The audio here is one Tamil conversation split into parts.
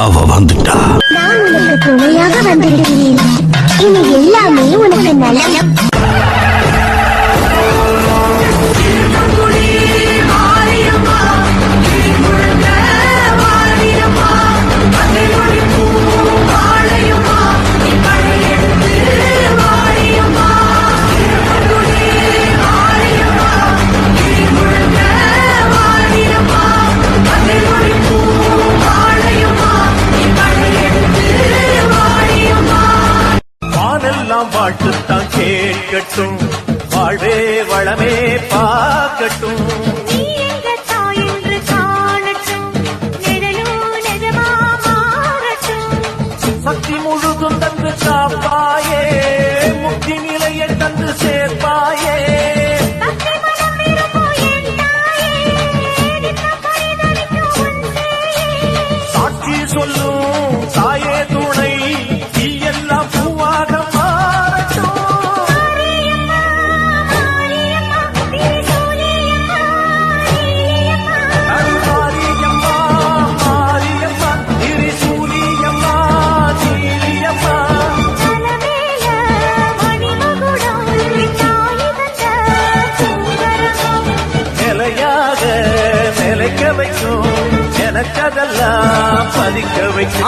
அவ வந்துட்டா. நான் உனக்கு துணையாக வந்திருக்கிறேன். இனி எல்லாமே உனக்கு நல்ல. வாழ்த்துத்தான் கேட்கட்டும், வாழ்வே வளமே பார்க்கட்டும். சக்தி முழுதும் தந்து காப்பாயே, முக்தி நிலையை தந்து சேர்ப்பாயே. சாட்சி சொல்லும் தாயே துணை, நீ எல்லாம் பூவாக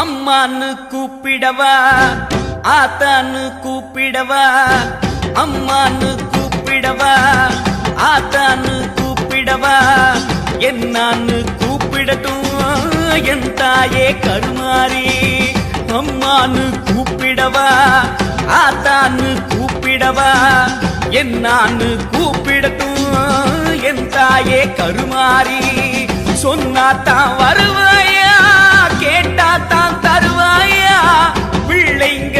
அம்மான்னு கூப்பிடவா, ஆத்தான்னு கூப்பிடவா, அம்மான்னு கூப்பிடவா, ஆத்தான்னு கூப்பிடவா, என்னான்னு கூப்பிடட்டும் என் தாயே கருமாறி. அம்மான்னு கூப்பிடவா, ஆத்தான்னு கூப்பிடவா, என்னான்னு கூப்பிடட்டும் என் தாயே கருமாறி. சொன்னாத்தான் வருவாயா, கேட்டாத்தான் தருவாயா பிள்ளைங்க.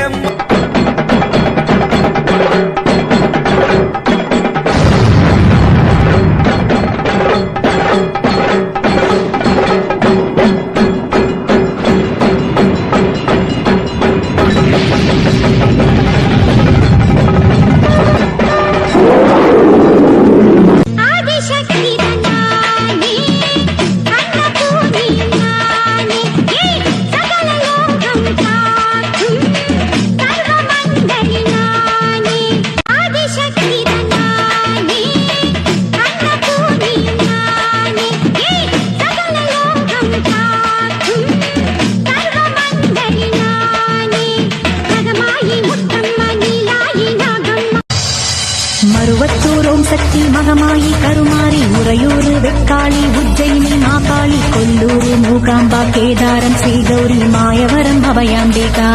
மருவத்தூரோம் சக்தி மகமாயி கருமாரி, உறையூர் வெக்காளி, உஜ்ஜயினி மாகாளி, கொல்லூர் மூகாம்பா, கேதாரம் ஸ்ரீகௌரி, மாயவரம் அபயாம்பிகா,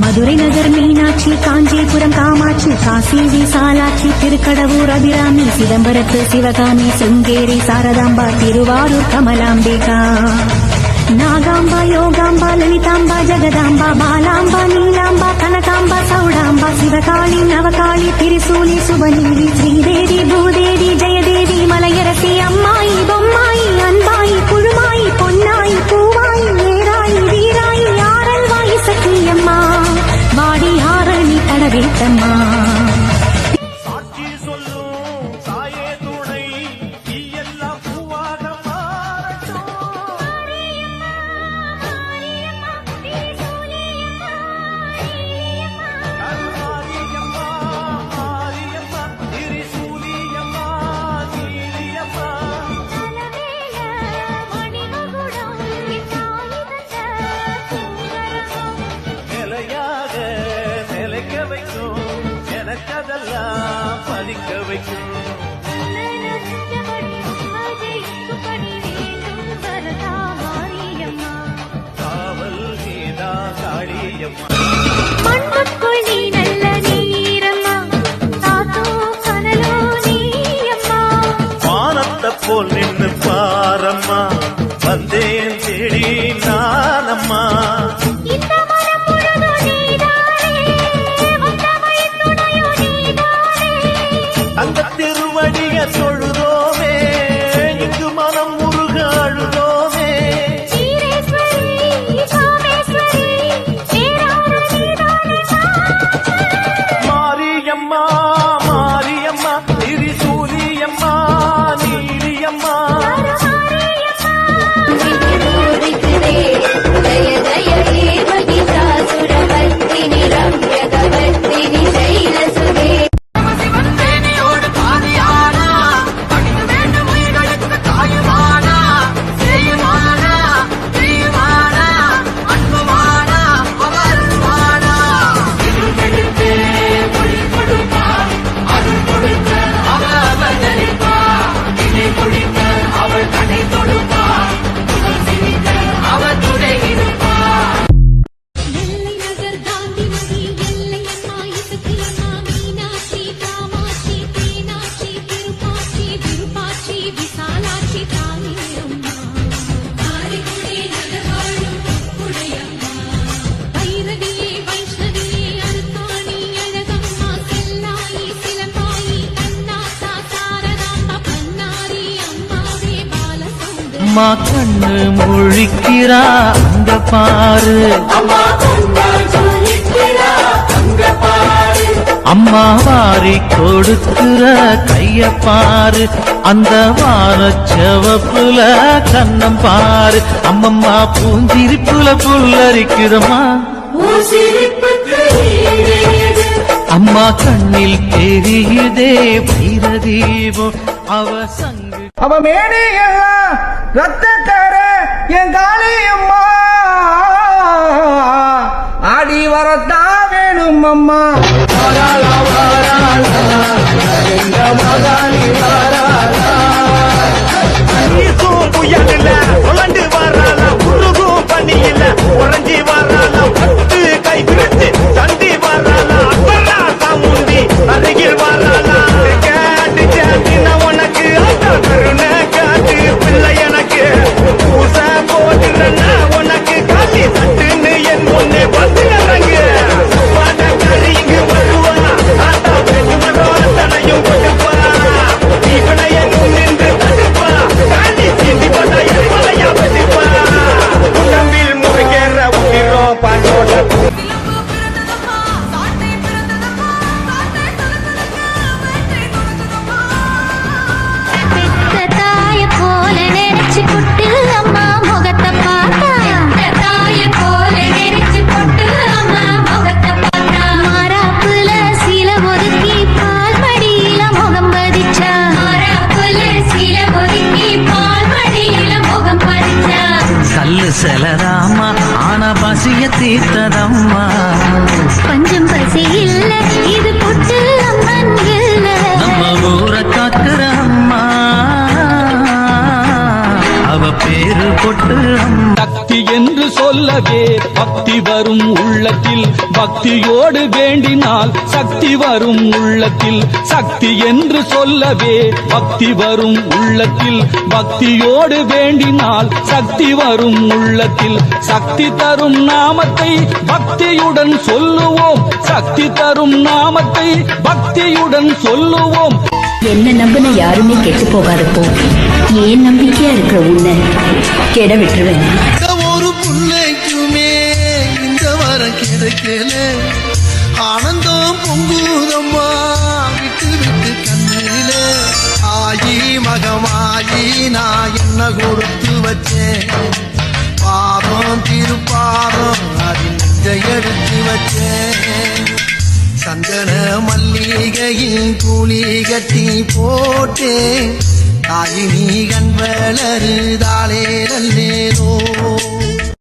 மதுரை நகர் மீனாட்சி, காஞ்சிபுரம் காமாட்சி, காசி விசாலாட்சி, திருக்கடவூர் அபிராமி, சிதம்பரத்து சிவகாமி, சுங்கேரி சாரதாம்பா, திருவாரூர் கமலாம்பிகா, நாகாம்பா, யோகாம்பா, லலிதாம்பா, ஜெகதாம்பா, பாலாம்பா, நீலாம்பா, கனகாம்பா, சௌடாம்பா, சிவகாளி, நவகாளி, திரிசூலி, சுபநீதி, ஸ்ரீதேவி, பூதேவி, ஜெயதேவி, மலையரசி, அம்மாயி, பொம்மாயி, அன்பாயி, புழுமாயி, பொன்னாயி, பூவாயி, ஏராயி, வீராயி, ஆரல்வாயி, சக்தியம்மா, வாடி ஆரணி தடவேட்டம்மா. பலிக்க வைக்கும் காவல் நீதா காளியம்மா. மண்ணுக்குள் நீ நல்ல நீரம்மா, தாத்தோ கனலோ நீயம்மா. வானத்தை போல் நின்று பாரம்மா, வந்தேன் தேடி நானம்மா. அந்த திருவடிய தொழுதோமே, இங்கு மனம் முருக அழுதோமே. மாரியம்மா மாரியம்மா, திரிசூலியம்மா, நீலியம்மா. அம்மா கண்ணு முழிக்கிறா அங்க பாரு, அம்மா வாரி கொடுக்கிற கைய பாரு, அந்த வானச்சவப்புல கண்ணம் பாரு, அம்மம்மா பூஞ்சிரிப்புல புல்லரிக்குதம்மா, அம்மா கண்ணில் தெரியுதே வைரதீபம் அவ சங்கு. அவ மேனி எல்லாம் ரத்தக்கார என் காளியம்மா, ஆடி வரத்தான் வேணும் அம்மா. வாராளா வாராளா எங்க மகாணி வாராளா, ஈசும் புயலில உலண்டு வராளா, உருகும் பனியில உறைஞ்சி வராளா, பட்டு கை விரிச்சு தண்டி வராளா, அப்பரா சாமுண்டி அருகில் வராளா. கேட்டு சேர்த்தின உனக்கு அந்த கருணை காட்டு பிள்ளை எனக்கு பூச போட்டுறனா உனக்கு காட்டி சட்டுன்னு என் முன்னே வந்து இறங்கு. பாட கறி இங்கு வருவா ஆட்டா பெண்ணு மரம் அத்தனையும் கொடுப்பா, இவனைய நின்று தடுப்பா, காண்டி சீண்டி போட்டா எவ்வளையா பதிப்பா, உடம்பில் முருகேற உயிரோ பாண்டோட. தாய போல நினைச்சு புட்டு அம்மா முகத்தை பார்த்தா, தாய போல நினைச்சு புட்டு அம்மா முகத்தை பார்த்தா, மாறாப்புல சீல ஒதுக்கி பால் மடியில முகம் பதிச்சா, மாறாப்புல சீல ஒதுக்கி பால் மடியில முகம் பதிச்சா, கல்லு செலராமா ஆனா பசிய தீர்த்ததம்மா, பஞ்சம் பசி இல்ல இது புட்டு அம்மன் இல்ல, நம்ம ஊரை காக்குற அம்மா அவ பேரு பொட்டு அம்மா. சக்தி என்று சொல்லவே பக்தி வரும் உள்ளத்தில், பக்தியோடு வேண்டினால் சக்தி வரும் உள்ளத்தில், சக்தி என்று சொல்லவே பக்தி வரும் உள்ளத்தில், பக்தியோடு வேண்டினால் சக்தி வரும் உள்ளத்தில், சக்தி தரும் நாமத்தை பக்தியுடன் சொல்லுவோம், சக்தி தரும் நாமத்தை பக்தியுடன் சொல்லுவோம். என்ன நம்பின யாருமே கெட்டு போகாதப்போ ஏன் நம்பிக்கையா இருக்கிற உன்னை கெட விட்டுருவேன். ஒரு புள்ளைக்குமே இந்த வரம் கிடைக்கல, ஆனந்தம் பொங்குதம்மா விட்டு விட்டு கண்ணில, ஆயி மகமாயி நான் என்ன கொடுத்து வச்சேன், பாதம் திருப்பாதம் அதில் நெஞ்சை எடுத்து வச்சேன், சந்தன மல்லிகையில் கூலி கட்டி போட்டேன், தாயி நீ கண் வளருதாளே நல்லேனோ.